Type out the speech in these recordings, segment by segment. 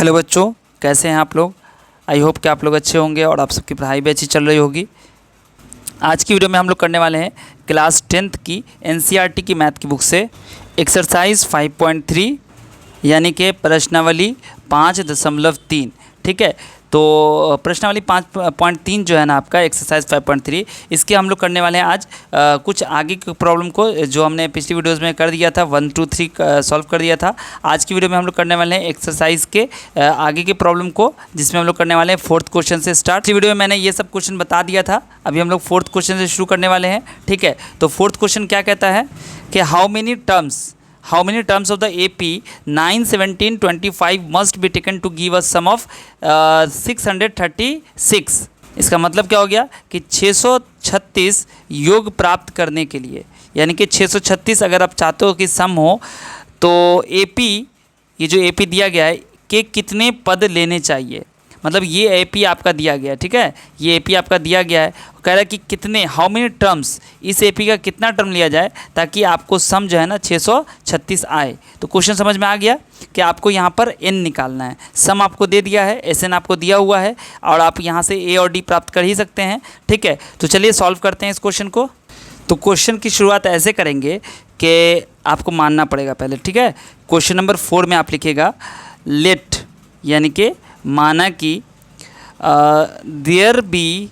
Hello बच्चों, कैसे हैं आप लोग। आई होप कि आप लोग अच्छे होंगे और आप सबकी पढ़ाई भी अच्छी चल रही होगी। आज की वीडियो में हम लोग करने वाले हैं क्लास 10th की एनसीईआरटी की मैथ की बुक से एक्सरसाइज 5.3 यानी कि प्रश्नावली 5.3। ठीक है, तो प्रश्नावली 5.3 जो है ना आपका एक्सरसाइज 5.3, इसके हम लोग करने वाले हैं आज कुछ आगे की प्रॉब्लम को जो हमने पिछली वीडियोस में कर दिया था 1 2 3 सॉल्व कर दिया था। आज की वीडियो में हम लोग करने वाले हैं एक्सरसाइज के आगे के प्रॉब्लम को, जिसमें हम लोग करने वाले हैं 4th क्वेश्चन से स्टार्ट। इस वीडियो में मैंने ये सब क्वेश्चन बता दिया था, अभी हम लोग 4th क्वेश्चन से शुरू करने वाले हैं। ठीक है, तो 4th क्वेश्चन क्या कहता है कि how many terms of the AP 9, 17, 25 must be taken to give us sum of 636। इसका मतलब क्या हो गया कि 636 योग प्राप्त करने के लिए, यानी कि 636 अगर आप चाहते हो कि सम हो तो AP, ये जो AP दिया गया है कि कितने पद लेने चाहिए, मतलब ये AP आपका दिया गया है। ठीक है, ये AP आपका दिया गया है, कह रहा है कि कितने हाउ मेनी टर्म्स, इस AP का कितना टर्म लिया जाए ताकि आपको सम जो है ना 636 आए। तो क्वेश्चन समझ में आ गया कि आपको यहाँ पर n निकालना है। सम आपको दे दिया है, SN आपको दिया हुआ है और आप यहाँ से A और D प्राप्त कर ही सकते हैं। ठीक है, तो चलिए सॉल्व करते हैं इस क्वेश्चन को। तो क्वेश्चन की शुरुआत ऐसे करेंगे कि आपको मानना पड़ेगा पहले। ठीक है, क्वेश्चन नंबर 4 में आप लिखिएगा लेट, यानी कि माना कि देयर बी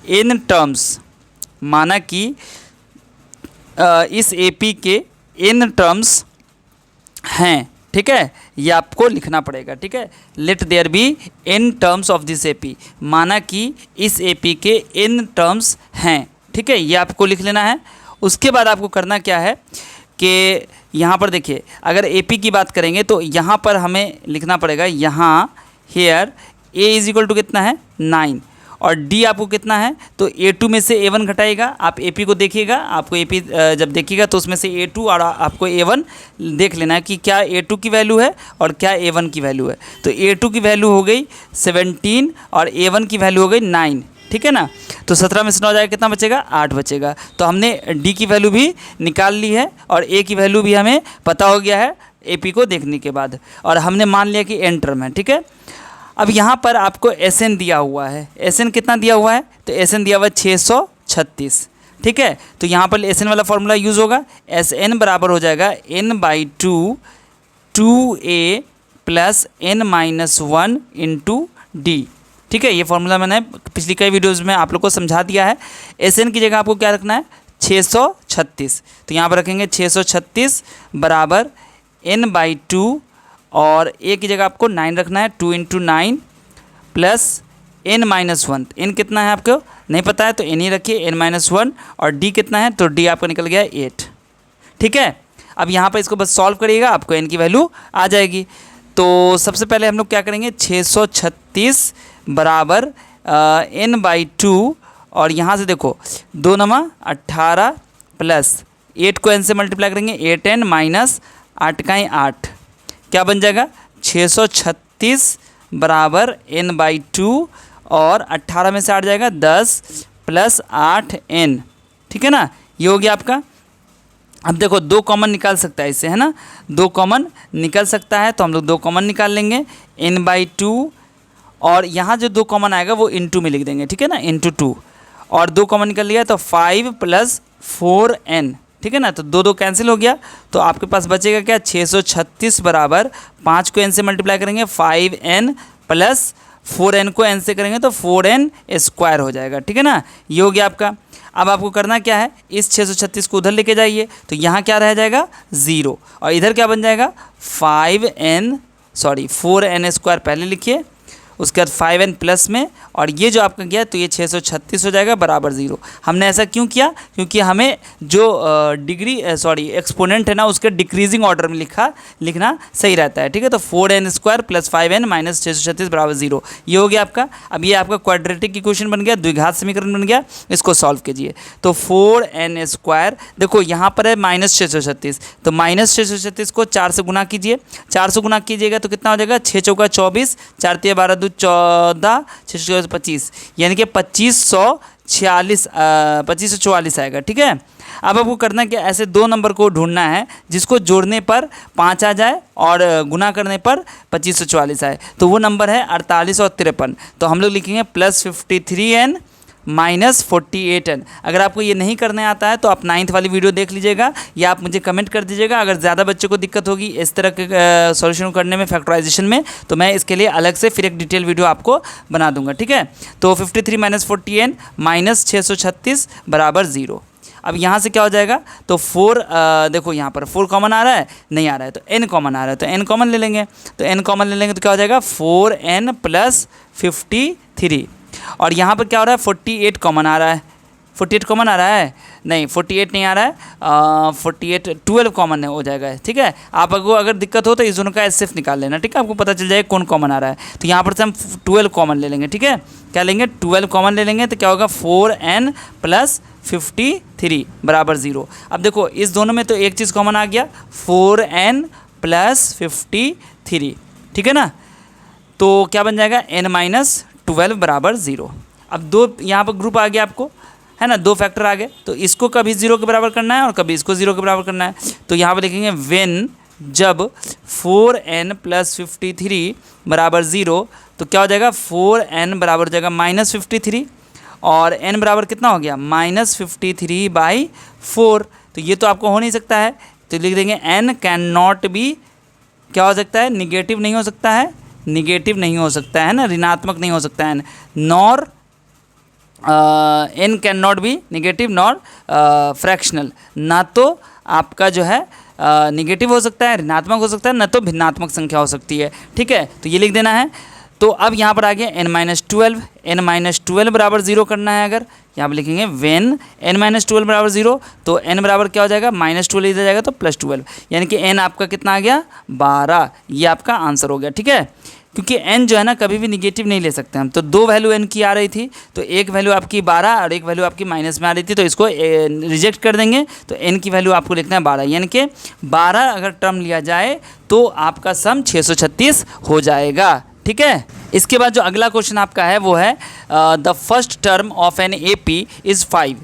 इन टर्म्स, माना कि इस AP के इन टर्म्स हैं। ठीक है, ये आपको लिखना पड़ेगा। ठीक है, let there be in terms of this AP, माना कि इस AP के इन टर्म्स हैं। ठीक है, ये आपको लिख लेना है। उसके बाद आपको करना क्या है कि यहाँ पर देखिए, अगर AP की बात करेंगे तो यहाँ पर हमें लिखना पड़ेगा, यहाँ here A is equal to कितना है 9 और D आपको कितना है, तो A2 में से A1 घटाएगा। आप AP को देखिएगा, आपको AP जब देखिएगा तो उसमें से A2 और आपको A1 देख लेना है कि क्या A2 की वैल्यू है और क्या A1 की वैल्यू है। तो A2 की वैल्यू हो गई 17 और A1 की वैल्यू हो गई 9। ठीक है ना, तो 17 में से 9 जाएगा, कितना बचेगा 8 बचेगा। तो हमने D की वैल्यू भी निकाल ली है और A की वैल्यू भी हमें पता हो गया है AP को देखने के बाद, और हमने मान लिया कि n टर्म है। ठीक है, अब यहाँ पर आपको SN दिया हुआ है। SN कितना दिया हुआ है, तो SN दिया हुआ है 636। ठीक है, तो यहाँ पर SN वाला फॉर्मूला यूज़ होगा। SN बराबर हो जाएगा n/2 2A plus n-1 into D। ठीक है, ये फॉर्मूला मैंने पिछली कई वीडियोज़ में आप लोग को समझा दिया है। SN की जगह आपको क्या रखना है 636, तो यहाँ पर रखेंगे 636 बराबर n/2 और A की जगह आपको 9 रखना है, 2 × 9 प्लस n-1। n कितना है आपको नहीं पता है तो n ही रखिए, n-1, और D कितना है तो D आपको निकल गया 8। ठीक है, अब यहाँ पर इसको बस सॉल्व करिएगा, आपको n की वैल्यू आ जाएगी। तो सबसे पहले हम लोग क्या करेंगे, 636 बराबर n/2 और यहाँ से देखो 2 9 18 प्लस 8 को n से मल्टीप्लाई करेंगे, 8n माइनस 8 का 8, क्या बन जाएगा 636 बराबर n/2 और 18 में से 8 जाएगा 10 प्लस 8n। ठीक है ना, ये हो गया आपका। अब देखो 2 कॉमन निकाल सकता है इससे, है ना, 2 कॉमन निकल सकता है, तो हम लोग 2 कॉमन निकाल लेंगे n/2 और यहाँ जो 2 कॉमन आएगा वो इंटू में लिख देंगे। ठीक है ना, इंटू 2 और 2 कॉमन निकल लिया तो 5 प्लस 4n। ठीक है ना, तो 2 2 कैंसिल हो गया, तो आपके पास बचेगा क्या 636 बराबर 5 को n से मल्टीप्लाई करेंगे 5n प्लस 4n को n से करेंगे तो 4n स्क्वायर हो जाएगा। ठीक है ना, ये हो गया आपका। अब आपको करना क्या है, इस 636 को उधर लेके जाइए, तो यहाँ क्या रह जाएगा 0 और इधर क्या बन जाएगा 4n स्क्वायर पहले लिखिए, उसके बाद 5n प्लस में, और ये जो आपका गया तो ये 636 हो जाएगा बराबर 0। हमने ऐसा क्यों किया, क्योंकि हमें जो एक्सपोनेंट है ना उसके डिक्रीजिंग ऑर्डर में लिखना सही रहता है। ठीक है, तो 4n square plus 5n minus 636 बराबर 0, ये हो गया आपका। अब ये आपका क्वाड्रेटिक इक्वेशन बन गया, द्विघात समीकरण बन गया। इसको सॉल्व कीजिए, तो 4n स्क्वायर, देखो यहाँ पर है -636, तो -636 को 4 से गुना कीजिए, 4 से गुना कीजिएगा तो कितना हो जाएगा 6 चौका 24, 4 तिया 12 14, 6 25, यानी कि 2500 2544 आएगा। ठीक है, अब आपको करना क्या, ऐसे दो नंबर को ढूंढना है जिसको जोड़ने पर 5 आ जाए और गुना करने पर 2544 आए। तो वो नंबर है 48 और 53। तो हम लोग लिखेंगे +53n -48n। अगर आपको ये नहीं करने आता है तो आप 9th वाली वीडियो देख लीजिएगा या आप मुझे कमेंट कर दीजिएगा। अगर ज़्यादा बच्चों को दिक्कत होगी इस तरह के सॉल्यूशन करने में, फैक्टराइजेशन में, तो मैं इसके लिए अलग से फिर एक डिटेल वीडियो आपको बना दूंगा। ठीक है, तो 53 - 40n -636 = 0। अब यहाँ से क्या हो जाएगा, तो 4 देखो यहाँ पर 4 कॉमन आ रहा है, नहीं आ रहा है, तो n कॉमन आ रहा है, तो n कॉमन ले लेंगे। तो n कॉमन ले लेंगे तो क्या हो जाएगा 4n + 53। और यहाँ पर क्या हो रहा है 48 कॉमन आ रहा है। 48 कॉमन आ रहा है, नहीं 48 नहीं आ रहा है, 48 12 कॉमन हो जाएगा। ठीक है, आप अगर दिक्कत हो तो इस दोनों का सिर्फ निकाल लेना। ठीक है, आपको पता चल जाएगा कौन कॉमन आ रहा है। तो यहाँ पर से हम 12 कॉमन ले लेंगे। ठीक है, क्या लेंगे 12 कॉमन ले लेंगे, तो क्या होगा 4n + 53 = 0। अब देखो इस दोनों में तो एक चीज़ कॉमन आ गया 4n + 53। ठीक है ना, तो क्या बन जाएगा n - 12 = 0। अब दो यहाँ पर ग्रुप आ गया आपको, है ना, दो फैक्टर आ गए, तो इसको कभी 0 के बराबर करना है और कभी इसको 0 के बराबर करना है। तो यहाँ पर लिखेंगे व्हेन, जब 4n + 53 = 0, तो क्या हो जाएगा 4n बराबर हो जाएगा -53 और n बराबर कितना हो गया -53/4। तो ये तो आपको हो नहीं सकता है, तो लिख देंगे n कैन नॉट बी, क्या हो सकता है, निगेटिव नहीं हो सकता है, निगेटिव नहीं हो सकता है ना, ऋणात्मक नहीं हो सकता है, nor n can not be negative nor fractional, ना तो आपका जो है निगेटिव हो सकता है, ऋणात्मक हो सकता है, ना तो भिन्नात्मक संख्या हो सकती है। ठीक है, तो ये लिख देना है। तो अब यहाँ पर आ गया n - 12, n - 12 = 0 करना है। अगर यहाँ पर लिखेंगे व्हेन n - 12 = 0, तो n बराबर क्या हो जाएगा -12 इधर जाएगा तो +12, यानी कि n आपका कितना आ गया 12। ये आपका आंसर हो गया। ठीक है, क्योंकि n जो है ना कभी भी निगेटिव नहीं ले सकते हम, तो दो वैल्यू n की आ रही थी, तो एक वैल्यू आपकी 12 और एक वैल्यू आपकी माइनस में आ रही थी, तो इसको रिजेक्ट कर देंगे। तो n की वैल्यू आपको लिखना है 12, यानी कि 12 अगर टर्म लिया जाए तो आपका सम 636 हो जाएगा। ठीक है, इसके बाद जो अगला क्वेश्चन आपका है वो है the first term of an AP is 5,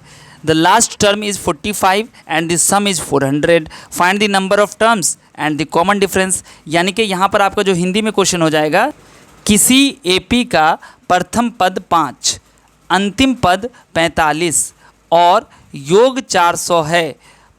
the last term is 45 and the sum is 400, find the number of terms and the common difference. यानी कि यहाँ पर आपका जो हिंदी में क्वेश्चन हो जाएगा, किसी AP का प्रथम पद 5, अंतिम पद 45 और योग 400 है,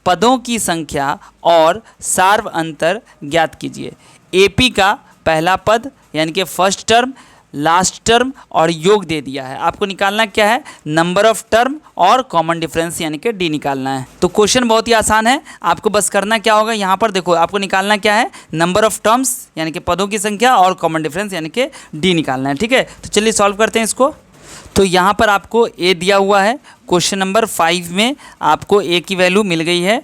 पदों की संख्या और सार्व अंतर ज्ञात कीजिए। AP का पहला पद यानी कि फर्स्ट टर्म, लास्ट टर्म और योग दे दिया है, आपको निकालना क्या है नंबर ऑफ टर्म और कॉमन डिफरेंस यानी कि D निकालना है। तो क्वेश्चन बहुत ही आसान है, आपको बस करना क्या होगा, यहाँ पर देखो आपको निकालना क्या है नंबर ऑफ टर्म्स यानी कि पदों की संख्या और कॉमन डिफरेंस यानी कि D निकालना है। ठीक है, तो चलिए सॉल्व करते हैं इसको। तो यहाँ पर आपको A दिया हुआ है, क्वेश्चन नंबर 5 में आपको A की वैल्यू मिल गई है,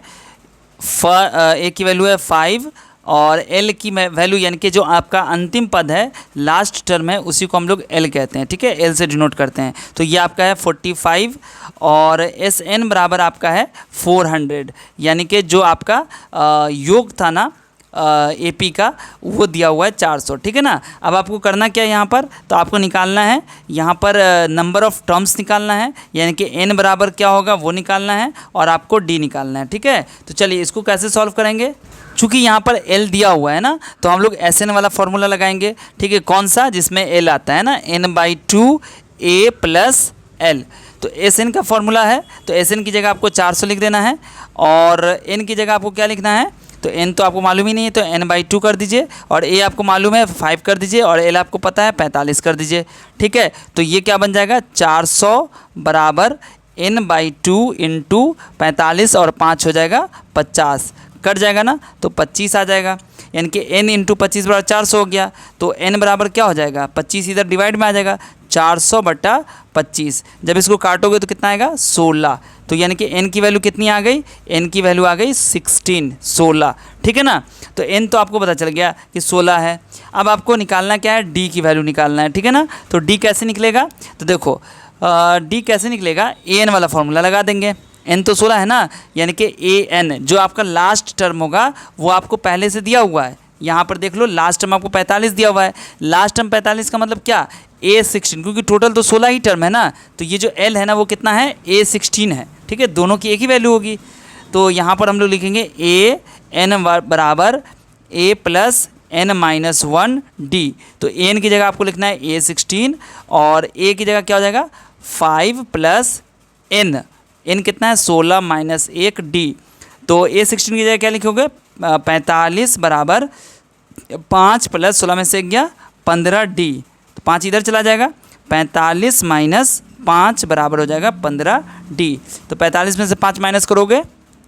A की वैल्यू है 5 और L की वैल्यू यानी कि जो आपका अंतिम पद है लास्ट टर्म है उसी को हम लोग L कहते हैं। ठीक है, L से डिनोट करते हैं। तो ये आपका है 45 और SN बराबर आपका है 400, यानी कि जो आपका योग था ना AP का वो दिया हुआ है 400। ठीक है ना, अब आपको करना क्या है यहाँ पर, तो आपको निकालना है यहाँ पर नंबर ऑफ़ टर्म्स निकालना है, यानी कि n बराबर क्या होगा वो निकालना है और आपको D निकालना है। ठीक है, तो चलिए इसको कैसे सॉल्व करेंगे, चूँकि यहाँ पर L दिया हुआ है ना तो हम लोग SN वाला फॉर्मूला लगाएंगे। ठीक है, कौन सा, जिसमें L आता है ना, n/2 A + L। तो SN का फॉर्मूला है, तो SN की जगह आपको 400 लिख देना है और n की जगह आपको क्या लिखना है, तो n तो आपको मालूम ही नहीं है तो n/2 कर दीजिए और A आपको मालूम है 5 कर दीजिए और L आपको पता है 45 कर दीजिए। ठीक है, तो ये क्या बन जाएगा 400 बराबर n/2 × 45 और 5 हो जाएगा 50, कट जाएगा ना तो 25 आ जाएगा, यानी कि n × 25 बराबर 400 हो गया। तो n बराबर क्या हो जाएगा 25 इधर डिवाइड में आ जाएगा 400/25, जब इसको काटोगे तो कितना आएगा 16। तो यानी कि n की वैल्यू कितनी आ गई, n की वैल्यू आ गई 16। ठीक है ना, तो n तो आपको पता चल गया कि 16 है। अब आपको निकालना क्या है, D की वैल्यू निकालना है। ठीक है ना, तो D कैसे निकलेगा, तो देखो D कैसे निकलेगा, AN वाला फॉर्मूला लगा देंगे, n तो 16 है ना, यानी कि AN जो आपका लास्ट टर्म होगा वो आपको पहले से दिया हुआ है, यहाँ पर देख लो लास्ट टर्म आपको 45 दिया हुआ है। लास्ट टर्म 45 का मतलब क्या, A16, क्योंकि टोटल तो 16 ही टर्म है ना, तो ये जो L है ना वो कितना है, A16 है। ठीक है, दोनों की एक ही वैल्यू होगी। तो यहाँ पर हम लोग लिखेंगे AN बराबर A प्लस N-1 D। तो N की जगह आपको लिखना है A16 और A की जगह क्या हो जाएगा 5 प्लस N। N कितना है 16 माइनस 1 D। तो A16 की जगह क्या लिखोगे 45 बराबर 5 प्लस 16 में से गया 15 D। तो 5 इधर चला जाएगा, 45 माइनस 5 बराबर हो जाएगा 15 D। तो 45 में से 5 माइनस करोगे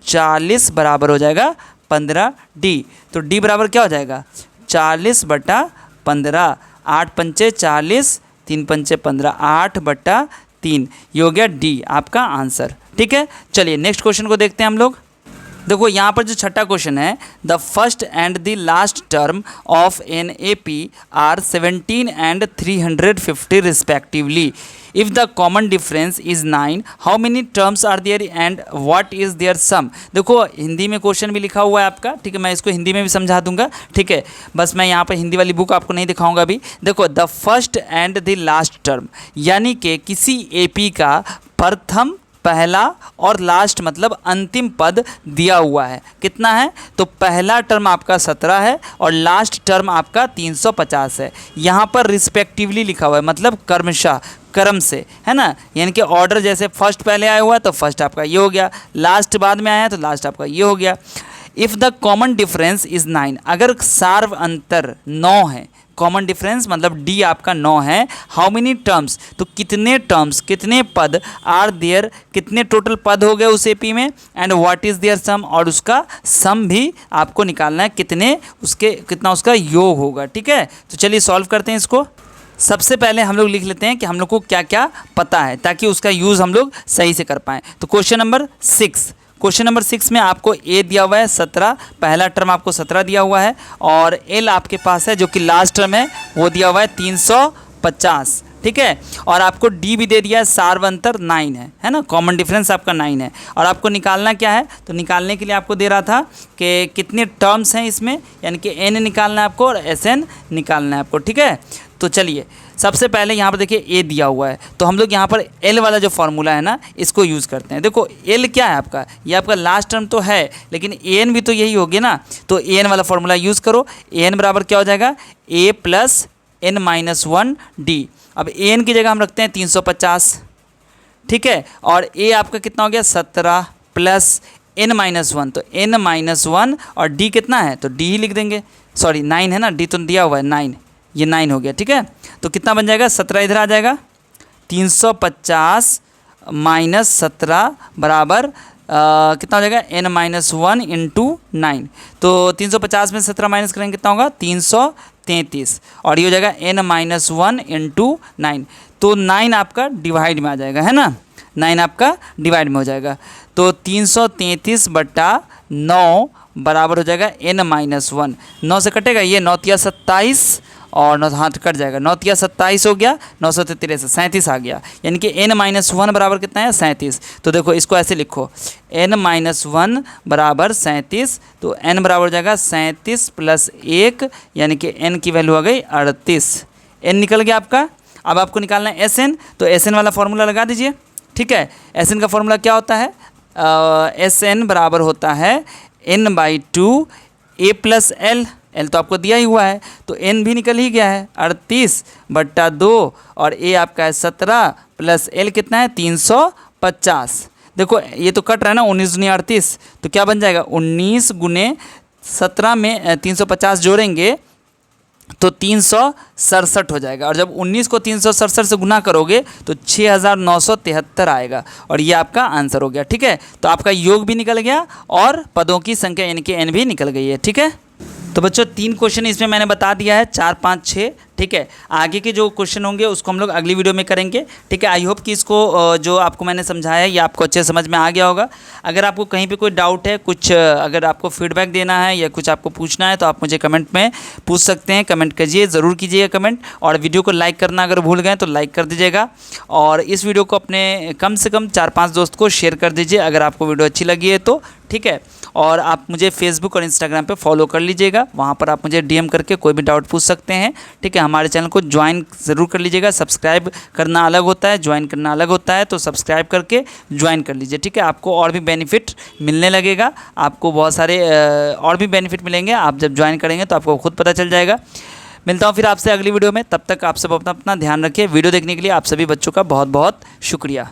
40 बराबर हो जाएगा 15 D। तो D बराबर क्या हो जाएगा 40 बटा 15, 8 पंचे 40, 3 पंचे 15, 8 बटा 3, ये हो गया D आपका आंसर। ठीक है, चलिए नेक्स्ट क्वेश्चन को देखते हैं हम लोग। देखो यहाँ पर जो छठा क्वेश्चन है, the first and the last term of an A P are 17 and 350 respectively. If the common difference is 9, how many terms are there and what is their sum. देखो हिंदी में क्वेश्चन भी लिखा हुआ है आपका, ठीक है, मैं इसको हिंदी में भी समझा दूंगा। ठीक है, बस मैं यहाँ पर हिंदी वाली बुक आपको नहीं दिखाऊंगा अभी। देखो the first and the last term, यानी कि किसी ए पी का प्रथम, पहला और लास्ट मतलब अंतिम पद दिया हुआ है। कितना है, तो पहला टर्म आपका 17 है और लास्ट टर्म आपका 350 है। यहाँ पर रिस्पेक्टिवली लिखा हुआ है, मतलब क्रमशः, क्रम से, है ना, यानी कि ऑर्डर जैसे फर्स्ट पहले आया हुआ है तो फर्स्ट आपका ये हो गया, लास्ट बाद में आया है तो लास्ट आपका ये हो गया। If the common difference is 9, अगर सार्व अंतर 9 है, कॉमन डिफरेंस मतलब डी आपका 9 है। हाउ मेनी टर्म्स, तो कितने टर्म्स, कितने पद आर देयर, कितने टोटल पद हो गए उस एपी में, एंड व्हाट इज़ देयर सम, और उसका सम भी आपको निकालना है, कितने उसके, कितना उसका योग होगा। ठीक है, तो चलिए सॉल्व करते हैं इसको। सबसे पहले हम लोग लिख लेते हैं कि हम लोग को क्या क्या पता है, ताकि उसका यूज़ हम लोग सही से कर पाएँ। तो क्वेश्चन नंबर 6, क्वेश्चन नंबर 6 में आपको ए दिया हुआ है 17, पहला टर्म आपको 17 दिया हुआ है, और एल आपके पास है जो कि लास्ट टर्म है वो दिया हुआ है 350। ठीक है, और आपको डी भी दे दिया है, सार्व अंतर 9 है ना, कॉमन डिफरेंस आपका 9 है। और आपको निकालना क्या है, तो निकालने के लिए आपको दे रहा था कि कितने टर्म्स हैं इसमें, यानी कि एन निकालना है आपको और एस एन निकालना है आपको। ठीक है, तो चलिए सबसे पहले यहाँ पर देखिए ए दिया हुआ है, तो हम लोग यहाँ पर एल वाला जो फॉर्मूला है ना इसको यूज़ करते हैं। देखो एल क्या है आपका, ये आपका लास्ट टर्म तो है, लेकिन ए एन भी तो यही होगी ना, तो ए एन वाला फॉर्मूला यूज़ करो। ए एन बराबर क्या हो जाएगा, ए प्लस N-1 डी। अब ए एन की जगह हम रखते हैं 350। ठीक है, और ए आपका कितना हो गया 17 प्लस N-1, तो N-1 और डी कितना है, तो डी ही लिख देंगे, सॉरी 9 है ना, डी तो दिया हुआ है 9, ये 9 हो गया। ठीक है, तो कितना बन जाएगा, 17 इधर आ जाएगा, 350 माइनस 17 बराबर कितना हो जाएगा N-1 इंटू 9। तो 350 में 17 माइनस करेंगे कितना होगा 333, और ये हो जाएगा N-1 इंटू 9। तो 9 आपका डिवाइड में आ जाएगा, है ना, 9 आपका डिवाइड में हो जाएगा। तो 333 बटा 9 बराबर हो जाएगा N-1। 9 से कटेगा ये, 9 तिया 27 और 9 हाथ कट जाएगा, 9 तिया 27 हो गया, 9 से 33 37 आ गया, यानी कि N-1 बराबर कितना है 37। तो देखो इसको ऐसे लिखो, N-1 बराबर 37, तो N बराबर हो जाएगा 37 प्लस 1, यानी कि N की वैल्यू आ गई 38। N निकल गया आपका। अब आपको निकालना है SN, तो SN वाला फॉर्मूला लगा दीजिए। ठीक है, SN का फॉर्मूला क्या होता है, SN बराबर होता है N/2 A plus L, L तो आपको दिया ही हुआ है, तो N भी निकल ही गया है 38 बट्टा 2, और A आपका है 17 प्लस L कितना है 350। देखो ये तो कट रहा है ना, 19 दूनी 38, तो क्या बन जाएगा 19 गुने 17 में 350 जोड़ेंगे तो 367 हो जाएगा, और जब 19 को 367 से गुना करोगे तो 6973 आएगा, और ये आपका आंसर हो गया। ठीक है, तो आपका योग भी निकल गया और पदों की संख्या यानी कि n भी निकल गई है। ठीक है, तो बच्चों 3 क्वेश्चन इसमें मैंने बता दिया है, 4, 5, 6। ठीक है, आगे के जो क्वेश्चन होंगे उसको हम लोग अगली वीडियो में करेंगे। ठीक है, आई होप कि इसको जो आपको मैंने समझाया ये आपको अच्छे समझ में आ गया होगा। अगर आपको कहीं पे कोई डाउट है, कुछ अगर आपको फीडबैक देना है या कुछ आपको पूछना है तो आप मुझे कमेंट में पूछ सकते हैं। कमेंट कीजिए, ज़रूर कीजिएगा कमेंट, और वीडियो को लाइक करना अगर भूल गए तो लाइक कर दीजिएगा, और इस वीडियो को अपने कम से कम 4-5 दोस्त को शेयर कर दीजिए अगर आपको वीडियो अच्छी लगी है तो। ठीक है, और आप मुझे फेसबुक और इंस्टाग्राम पे फॉलो कर लीजिएगा, वहाँ पर आप मुझे डीएम करके कोई भी डाउट पूछ सकते हैं, ठीक है। हमारे चैनल को ज्वाइन ज़रूर कर लीजिएगा, सब्सक्राइब करना अलग होता है, ज्वाइन करना अलग होता है, तो सब्सक्राइब करके ज्वाइन कर लीजिए, ठीक है। आपको और भी बेनिफिट मिलने लगेगा, आपको बहुत सारे और भी बेनिफिट मिलेंगे, आप जब ज्वाइन करेंगे तो आपको खुद पता चल जाएगा। मिलता हूँ फिर आपसे अगली वीडियो में, तब तक आप सब अपना ध्यान रखिए। वीडियो देखने के लिए आप सभी बच्चों का बहुत बहुत शुक्रिया।